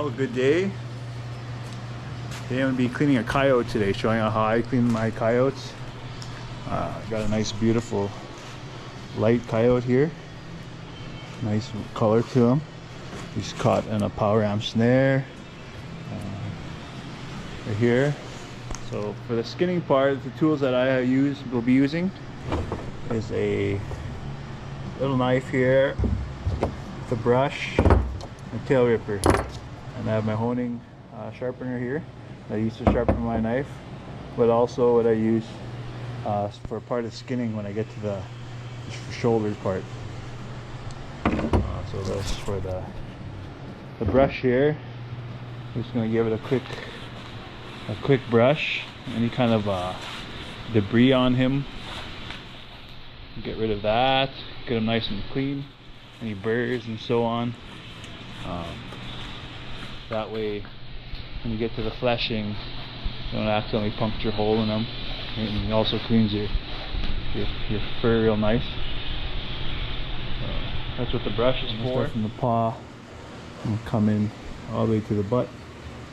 Well, good day. Today I'm going to be cleaning a coyote today, showing you how I clean my coyotes. Got a nice beautiful light coyote here. Nice color to him. He's caught in a power ram snare right here. So for the skinning part, the tools that I will be using is a little knife here, the brush, and tail ripper, and I have my honing sharpener here that I use to sharpen my knife, but also what I use for part of skinning when I get to the shoulder part. So that's for the brush here. I'm just going to give it a quick brush. Any kind of debris on him, get rid of that, get him nice and clean, any burrs and so on. That way when you get to the fleshing, you don't accidentally puncture a hole in them, and it also cleans your fur real nice. That's what the brush is for. Start from the paw and come in all the way to the butt,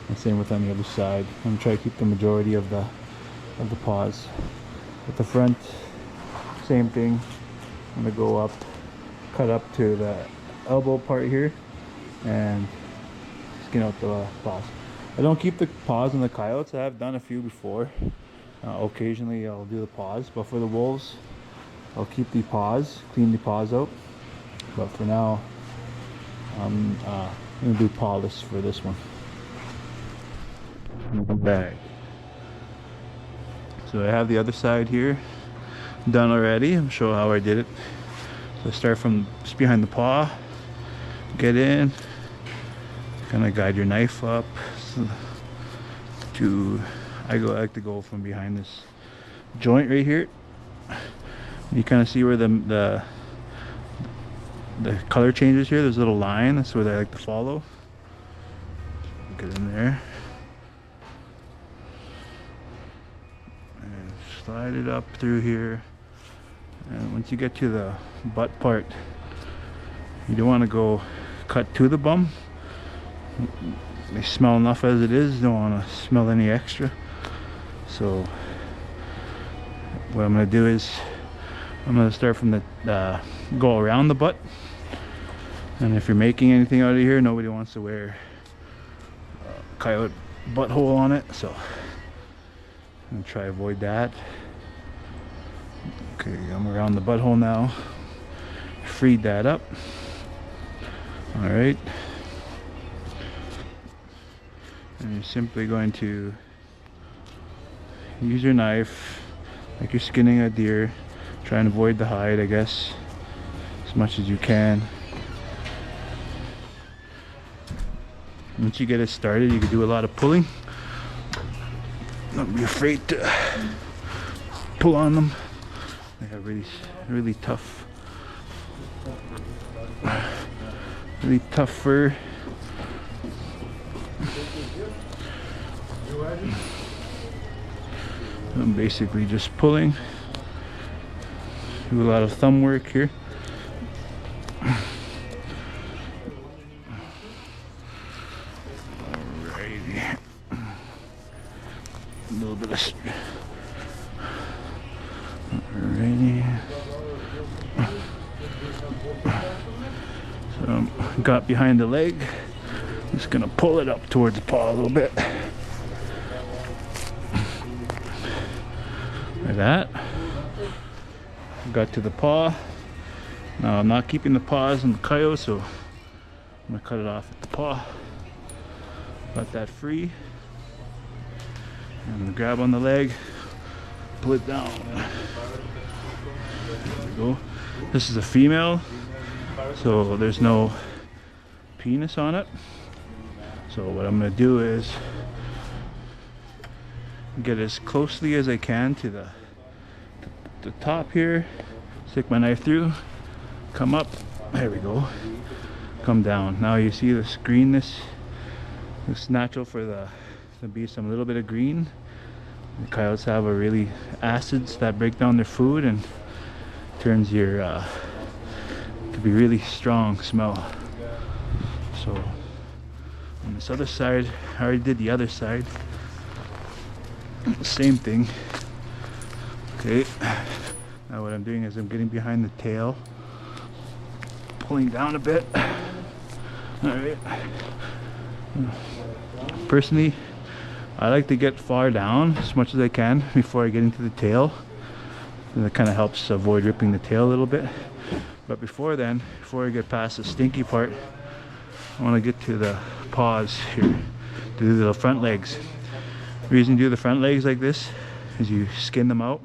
and same with on the other side. I'm gonna try to keep the majority of the paws. At the front, same thing. I'm gonna go up, cut up to the elbow part here, and skin out the paws. I don't keep the paws in the coyotes. I have done a few before. Occasionally I'll do the paws, but for the wolves, I'll keep the paws, clean the paws out. But for now, I'm gonna do pawless for this one. Bag. So I have the other side here done already. I'm showing how I did it. So I start from just behind the paw, get in, kind of guide your knife up to. I like to go from behind this joint right here. You kind of see where the color changes here. There's a little line. That's where I like to follow. Get in there and slide it up through here. And once you get to the butt part, you don't want to go cut to the bum. They smell enough as it is. Don't want to smell any extra. So what I'm going to do is I'm going to start from the go around the butt. And if you're making anything out of here, nobody wants to wear a coyote butthole on it, so I'm going to try to avoid that. Okay, I'm around the butthole now. Freed that up. Alright. And you're simply going to use your knife like you're skinning a deer. Try and avoid the hide, I guess, as much as you can. Once you get it started, you can do a lot of pulling. Don't be afraid to pull on them. They have really tough fur. I'm basically just pulling. Do a lot of thumb work here. Alrighty. A little bit of. Alrighty. So got behind the leg. Just gonna pull it up towards the paw a little bit. Like that. Got to the paw. Now I'm not keeping the paws in the coyote, so I'm gonna cut it off at the paw. Got that free. I'm gonna grab on the leg, pull it down. There we go. This is a female, so there's no penis on it. So what I'm gonna do is get as closely as I can to the top here, stick my knife through, come up, there we go, come down. Now you see this greenness. It's natural for to be some little bit of green. The coyotes have a really acids that break down their food and turns your to be really strong smell. So On this other side, I already did the other side. Same thing. Okay. Now what I'm doing is I'm getting behind the tail, pulling down a bit. Alright. Personally, I like to get far down as much as I can before I get into the tail. And that kind of helps avoid ripping the tail a little bit. But before then, before I get past the stinky part, I want to get to the paws here, to do the front legs. The reason you do the front legs like this is you skin them out.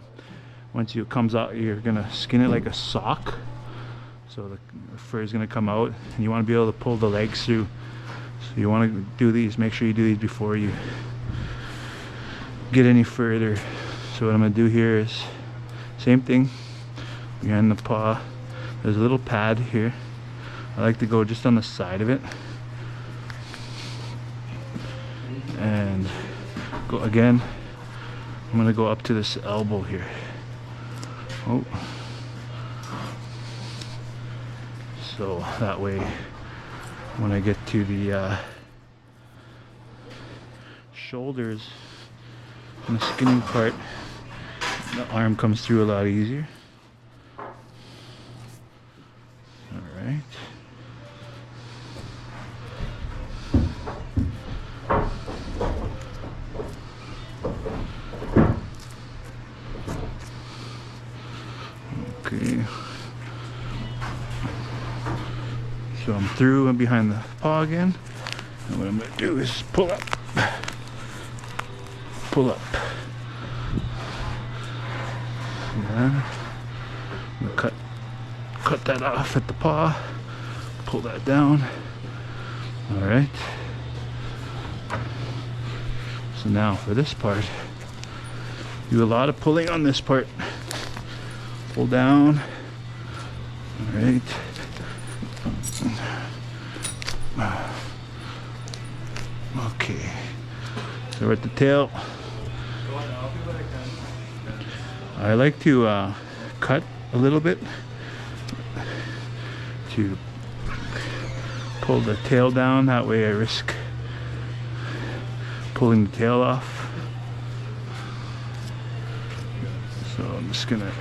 Once it comes out, you're gonna skin it like a sock. So the fur is gonna come out, and you want to be able to pull the legs through. So you want to do these, make sure you do these before you get any further. So what I'm gonna do here is same thing behind the paw. There's a little pad here. I like to go just on the side of it and go again. I'm gonna go up to this elbow here. Oh, so that way when I get to the shoulders and the skinning part, the arm comes through a lot easier. Alright. Okay. So I'm through and behind the paw again. And what I'm going to do is pull up. Pull up. Yeah. I'm gonna cut that off at the paw. Pull that down. Alright. So now for this part, do a lot of pulling on this part. Pull down. Alright. Okay. So we're at the tail. I like to cut a little bit to pull the tail down. That way I risk pulling the tail off. So I'm just gonna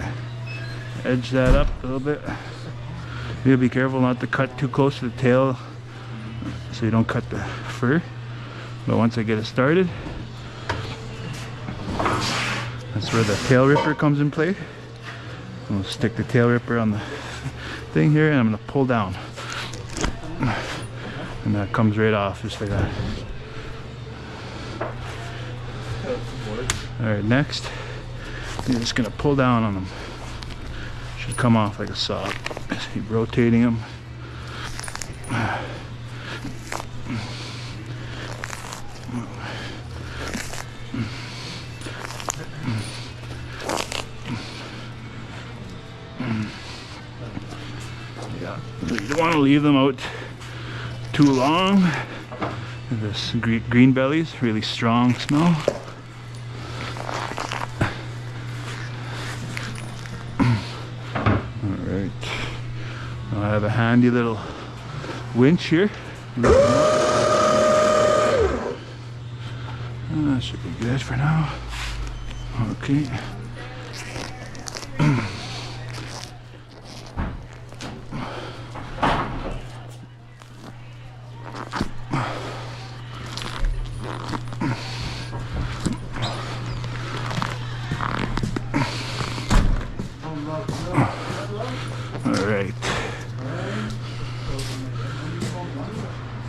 edge that up a little bit. You gotta be careful not to cut too close to the tail so you don't cut the fur. But once I get it started, that's where the tail ripper comes in play. I'm gonna stick the tail ripper on the thing here and I'm gonna pull down. And that comes right off just like that. Alright, next, you're just gonna pull down on them. Should come off like a sock. Just keep rotating them. Yeah, you don't want to leave them out too long. This green belly's really strong smell. Alright, I have a handy little winch here. That should be good for now. Okay. Alright.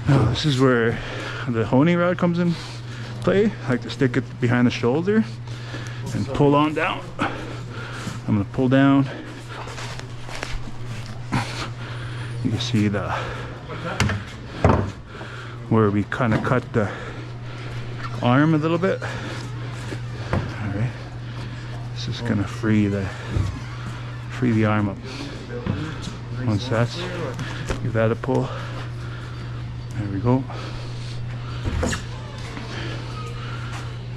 Now this is where the honing rod comes in play. I like to stick it behind the shoulder and pull on down. I'm going to pull down. You can see the where we kind of cut the arm a little bit. Alright. This is going to free the arm up. Once that's, give that a pull. There we go.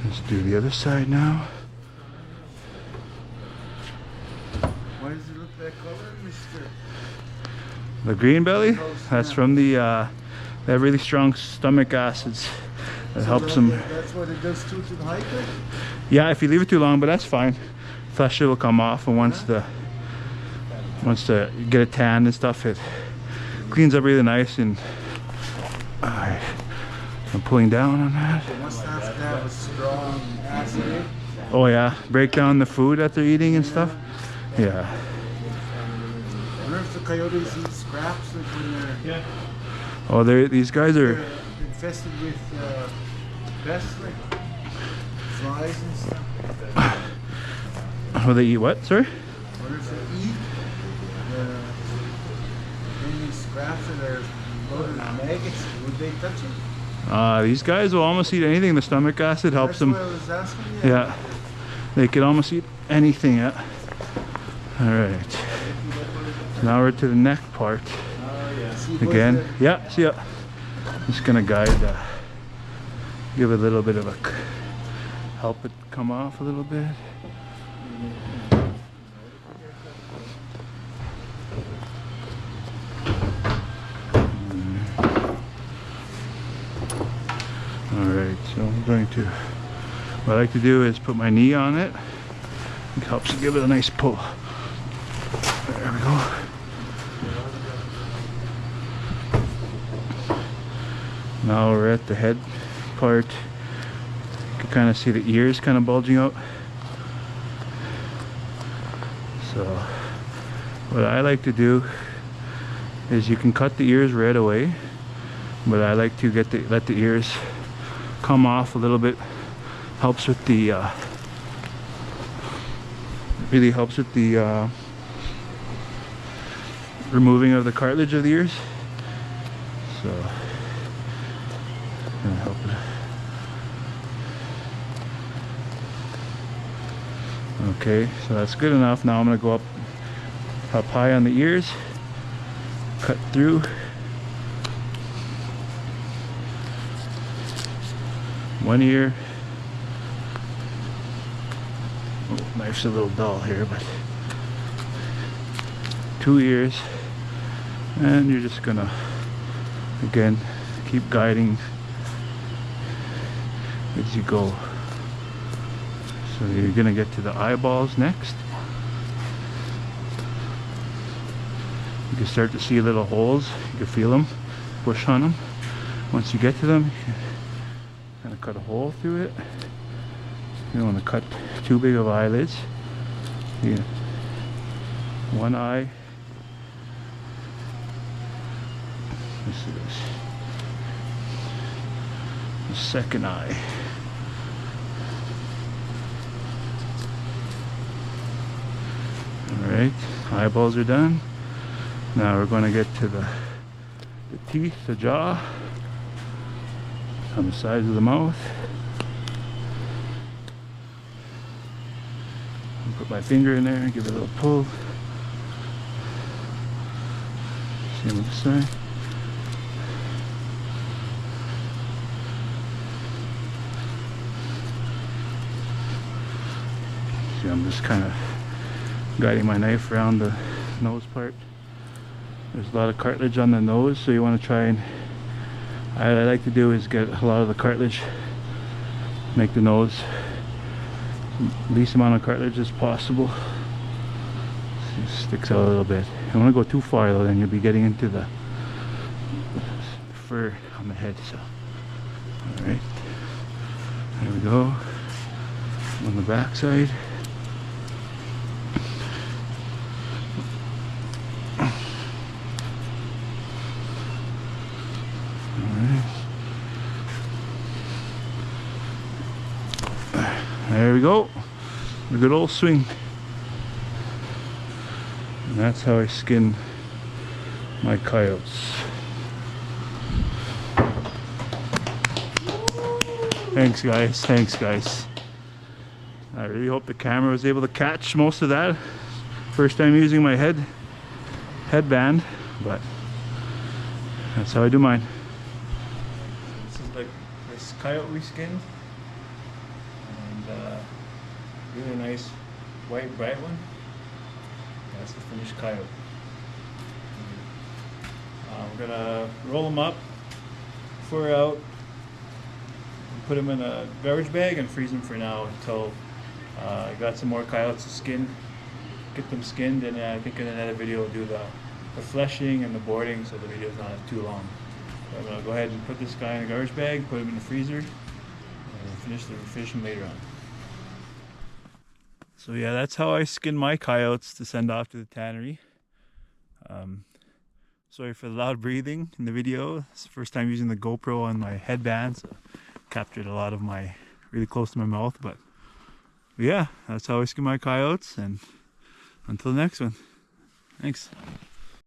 Let's do the other side now. Why does it look that color, mister? The green belly? That's from the They have really strong stomach acids that So helps them. That's what it does too to the hiker? Yeah, if you leave it too long, but that's fine. Flesh will come off, and once you get a tan and stuff, it cleans up really nice. And alright, I'm pulling down on that. They must have to have a strong acid. Oh yeah, break down the food that they're eating and stuff. Yeah. I wonder if the coyotes eat scraps like when they're Oh, these guys are. infested with pests like flies and stuff. Oh, they eat what, sir? I wonder if they eat any scraps that are loaded with maggots. Would they touch it? These guys will almost eat anything. The stomach acid helps That's them. what I was asking. Yeah, they can almost eat anything. Yeah. All right. Now we're to the neck part again. Yeah. See ya. Just gonna guide. Give it a little bit of a help it come off a little bit. Alright, so I'm going to, what I like to do is put my knee on it. It helps give it a nice pull. There we go. Now we're at the head part. You can kind of see the ears kind of bulging out. So what I like to do is you can cut the ears right away, but I like to let the ears come off a little bit. Helps with the really helps with the removing of the cartilage of the ears. So gonna help it. Okay, so that's good enough. Now I'm gonna go up high on the ears, cut through. One ear. Oh, knife's a little dull here, but 2 ears, and you're just gonna again keep guiding as you go. So you're gonna get to the eyeballs next. You can start to see little holes. You can feel them, push on them. Once you get to them, you kind of cut a hole through it. You don't want to cut too big of eyelids. Yeah. One eye. This is the second eye. Alright, eyeballs are done. Now we're going to get to the teeth, the jaw, on the sides of the mouth. I'll put my finger in there and give it a little pull. Same with this side. See, I'm just kind of guiding my knife around the nose part. There's a lot of cartilage on the nose, so you want to try and, what I like to do is get a lot of the cartilage, make the nose least amount of cartilage as possible. See, it sticks out a little bit. I don't want to go too far though, then you'll be getting into the fur on the head. So, all right, there we go. On the back side. There we go, a good old swing. And that's how I skin my coyotes. Thanks guys, thanks guys. I really hope the camera was able to catch most of that. First time using my headband, but that's how I do mine. This is like this coyote we skinned. Really nice white bright one. That's the finished coyote. We're gonna roll them up, fur out, put them in a garbage bag and freeze them for now until I got some more coyotes to skin. Get them skinned, and I think in another video we'll do the fleshing and the boarding so the video is not too long. So I'm gonna go ahead and put this guy in a garbage bag, put him in the freezer, and finish him later on. So yeah, that's how I skin my coyotes to send off to the tannery. Sorry for the loud breathing in the video. It's the first time using the GoPro on my headband, so captured a lot of my really close to my mouth. But yeah, that's how I skin my coyotes, and until the next one, thanks.